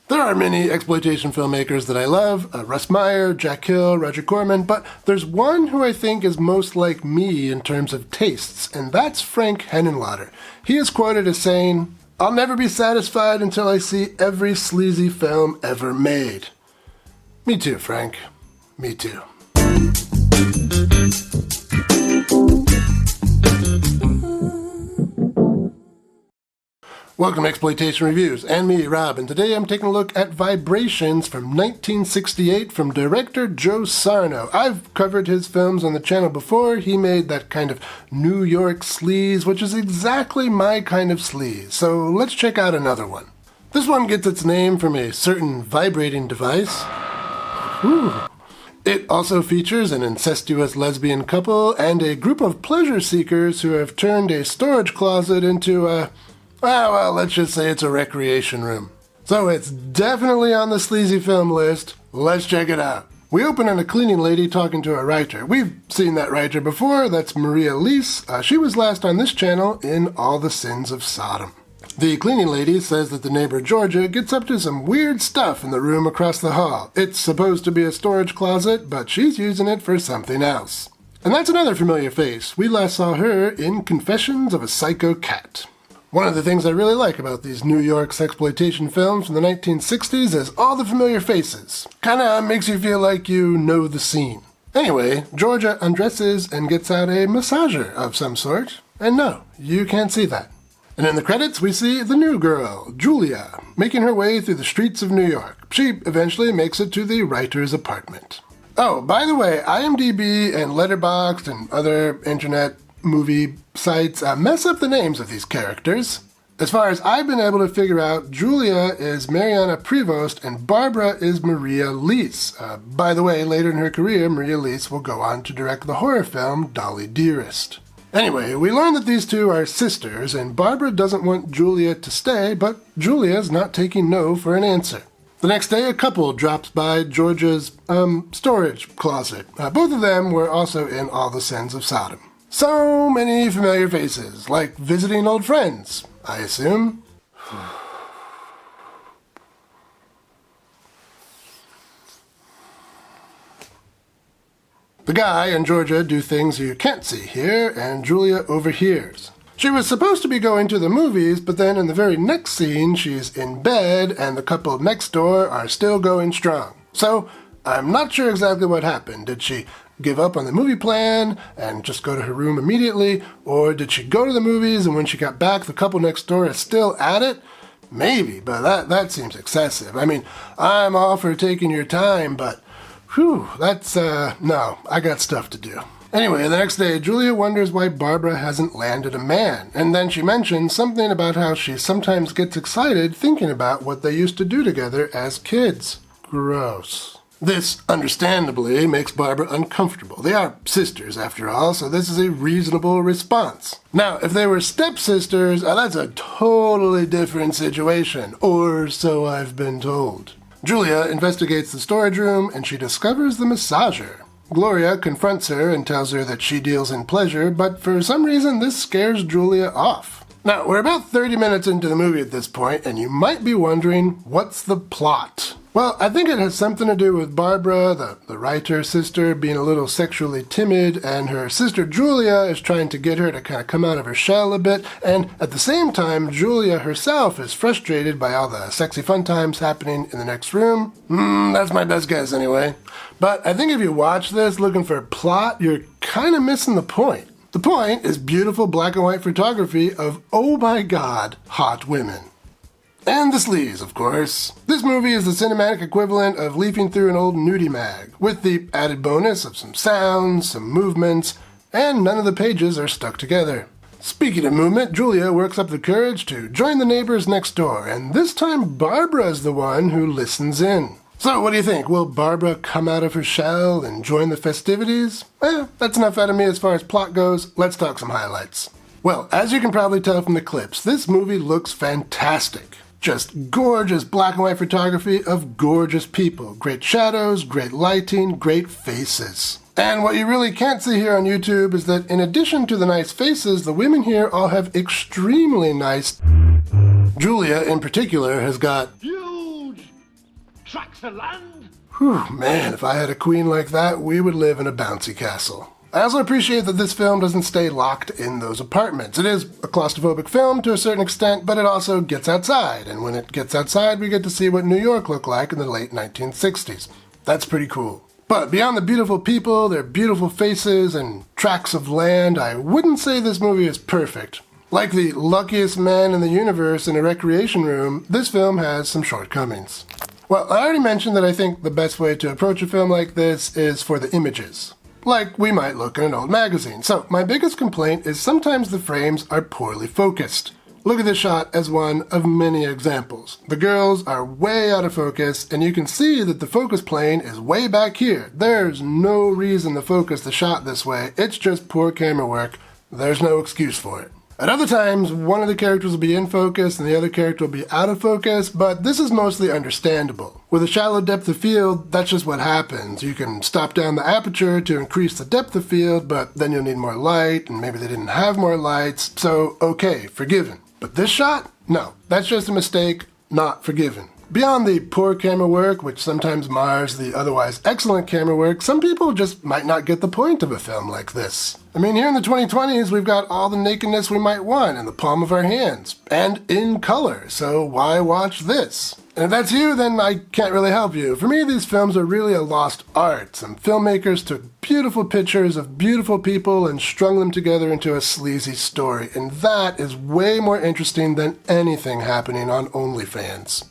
There are many exploitation filmmakers that I love, Russ Meyer, Jack Hill, Roger Corman, but there's one who I think is most like me in terms of tastes, and that's Frank Henenlotter. He is quoted as saying, "I'll never be satisfied until I see every sleazy film ever made." Me too, Frank. Me too. Welcome to Exploitation Reviews, and me, Rob, and today I'm taking a look at Vibrations from 1968 from director Joe Sarno. I've covered his films on the channel before. He made that kind of New York sleaze, which is exactly my kind of sleaze, so let's check out another one. This one gets its name from a certain vibrating device. Whew. It also features an incestuous lesbian couple and a group of pleasure seekers who have turned a storage closet into a... well, let's just say it's a recreation room. So it's definitely on the sleazy film list. Let's check it out. We open on a cleaning lady talking to a writer. We've seen that writer before. That's Lease. She was last on this channel in All the Sins of Sodom. The cleaning lady says that the neighbor Georgia gets up to some weird stuff in the room across the hall. It's supposed to be a storage closet, but she's using it for something else. And that's another familiar face. We last saw her in Confessions of a Psycho Cat. One of the things I really like about these New York sexploitation films from the 1960s is all the familiar faces. Kinda makes you feel like you know the scene. Anyway, Georgia undresses and gets out a massager of some sort. And no, you can't see that. And in the credits, we see the new girl, Julia, making her way through the streets of New York. She eventually makes it to the writer's apartment. Oh, by the way, IMDb and Letterboxd and other internet movie sites mess up the names of these characters. As far as I've been able to figure out, Julia is Marianne Prevost and Barbara is Maria Lease. By the way, later in her career, Maria Lease will go on to direct the horror film Dolly Dearest. Anyway, we learn that these two are sisters, and Barbara doesn't want Julia to stay, but Julia's not taking no for an answer. The next day, a couple drops by Georgia's, storage closet. Both of them were also in All the Sins of Sodom. So many familiar faces, like visiting old friends, I assume. The guy and Georgia do things you can't see here, and Julia overhears. She was supposed to be going to the movies, but then in the very next scene, she's in bed, and the couple next door are still going strong. So, I'm not sure exactly what happened. Did she give up on the movie plan and just go to her room immediately? Or did she go to the movies and when she got back, the couple next door is still at it? Maybe, but that seems excessive. I mean, I'm all for taking your time, but whew, that's, no, I got stuff to do. Anyway, the next day, Julia wonders why Barbara hasn't landed a man. And then she mentions something about how she sometimes gets excited thinking about what they used to do together as kids. Gross. This, understandably, makes Barbara uncomfortable. They are sisters, after all, so this is a reasonable response. Now, if they were stepsisters, that's a totally different situation, or so I've been told. Julia investigates the storage room, and she discovers the massager. Gloria confronts her and tells her that she deals in pleasure, but for some reason this scares Julia off. Now, we're about 30 minutes into the movie at this point, and you might be wondering, what's the plot? Well, I think it has something to do with Barbara, the writer sister, being a little sexually timid, and her sister Julia is trying to get her to kind of come out of her shell a bit, and at the same time, Julia herself is frustrated by all the sexy fun times happening in the next room. That's my best guess anyway. But I think if you watch this looking for a plot, you're kind of missing the point. The point is beautiful black and white photography of, oh my god, hot women. And the sleaze, of course. This movie is the cinematic equivalent of leafing through an old nudie mag, with the added bonus of some sounds, some movements, and none of the pages are stuck together. Speaking of movement, Julia works up the courage to join the neighbors next door, and this time Barbara's the one who listens in. So what do you think? Will Barbara come out of her shell and join the festivities? Well, that's enough out of me as far as plot goes. Let's talk some highlights. Well, as you can probably tell from the clips, this movie looks fantastic. Just gorgeous black and white photography of gorgeous people. Great shadows, great lighting, great faces. And what you really can't see here on YouTube is that in addition to the nice faces, the women here all have extremely nice... Julia, in particular, has got huge tracts of land. Whew, man, if I had a queen like that, we would live in a bouncy castle. I also appreciate that this film doesn't stay locked in those apartments. It is a claustrophobic film to a certain extent, but it also gets outside, and when it gets outside, we get to see what New York looked like in the late 1960s. That's pretty cool. But beyond the beautiful people, their beautiful faces, and tracts of land, I wouldn't say this movie is perfect. Like the luckiest man in the universe in a recreation room, this film has some shortcomings. Well, I already mentioned that I think the best way to approach a film like this is for the images. Like we might look in an old magazine. So my biggest complaint is sometimes the frames are poorly focused. Look at this shot as one of many examples. The girls are way out of focus, and you can see that the focus plane is way back here. There's no reason to focus the shot this way. It's just poor camera work. There's no excuse for it. At other times, one of the characters will be in focus and the other character will be out of focus, but this is mostly understandable. With a shallow depth of field, that's just what happens. You can stop down the aperture to increase the depth of field, but then you'll need more light, and maybe they didn't have more lights, so okay, forgiven. But this shot? No, that's just a mistake, not forgiven. Beyond the poor camera work, which sometimes mars the otherwise excellent camera work, some people just might not get the point of a film like this. I mean, here in the 2020s, we've got all the nakedness we might want in the palm of our hands, and in color, so why watch this? And if that's you, then I can't really help you. For me, these films are really a lost art. Some filmmakers took beautiful pictures of beautiful people and strung them together into a sleazy story, and that is way more interesting than anything happening on OnlyFans.